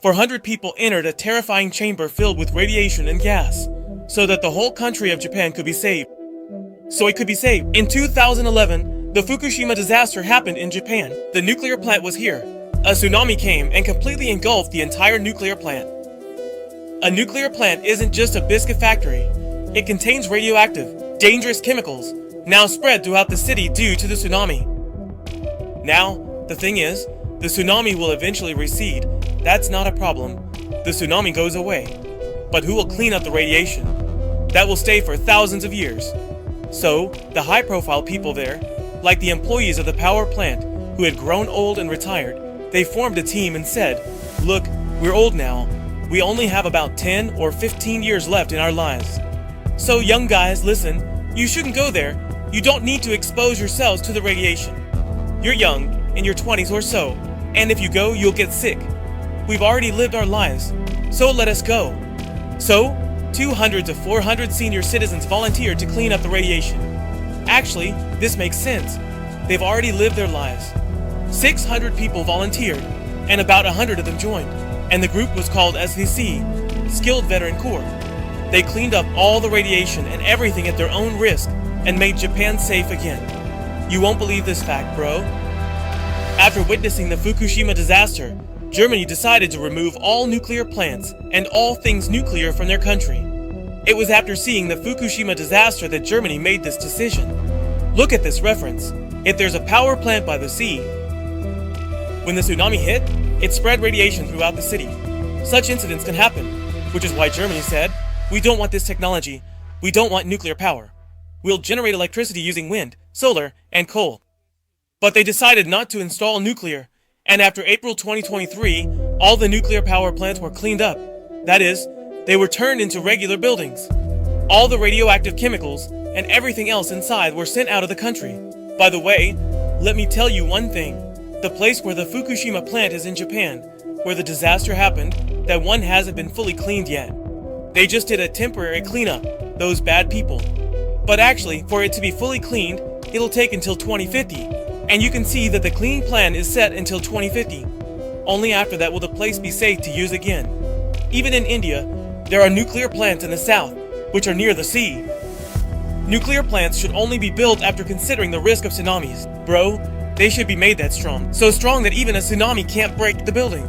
400 people entered a terrifying chamber filled with radiation and gas, so that the whole country of Japan could be saved. In 2011, the Fukushima disaster happened in Japan. The nuclear plant was here. A tsunami came and completely engulfed the entire nuclear plant. A nuclear plant isn't just a biscuit factory. It contains radioactive, dangerous chemicals, now spread throughout the city due to the tsunami. Now, the thing is, the tsunami will eventually recede. That's not a problem. The tsunami goes away. But who will clean up the radiation? That will stay for thousands of years. So, the high-profile people there, like the employees of the power plant who had grown old and retired, they formed a team and said, "Look, we're old now. We only have about 10 or 15 years left in our lives. So young guys, listen, you shouldn't go there. You don't need to expose yourselves to the radiation. You're young, in your 20s or so, and if you go, you'll get sick. We've already lived our lives, so let us go." So, 200 to 400 senior citizens volunteered to clean up the radiation. Actually, this makes sense. They've already lived their lives. 600 people volunteered, and about 100 of them joined, and the group was called SVC, Skilled Veteran Corps. They cleaned up all the radiation and everything at their own risk and made Japan safe again. You won't believe this fact, bro. After witnessing the Fukushima disaster, Germany decided to remove all nuclear plants and all things nuclear from their country. It was after seeing the Fukushima disaster that Germany made this decision. Look at this reference. If there's a power plant by the sea, when the tsunami hit, it spread radiation throughout the city. Such incidents can happen, which is why Germany said, "We don't want this technology. We don't want nuclear power. We'll generate electricity using wind, solar, and coal." But they decided not to install nuclear, and after April 2023, all the nuclear power plants were cleaned up. That is, they were turned into regular buildings. All the radioactive chemicals and everything else inside were sent out of the country. By the way, let me tell you one thing. The place where the Fukushima plant is in Japan, where the disaster happened, that one hasn't been fully cleaned yet. They just did a temporary cleanup, those bad people. But actually, for it to be fully cleaned, it'll take until 2050. And you can see that the cleaning plan is set until 2050. Only after that will the place be safe to use again. Even in India, there are nuclear plants in the south, which are near the sea. Nuclear plants should only be built after considering the risk of tsunamis. Bro, they should be made that strong. So strong that even a tsunami can't break the building.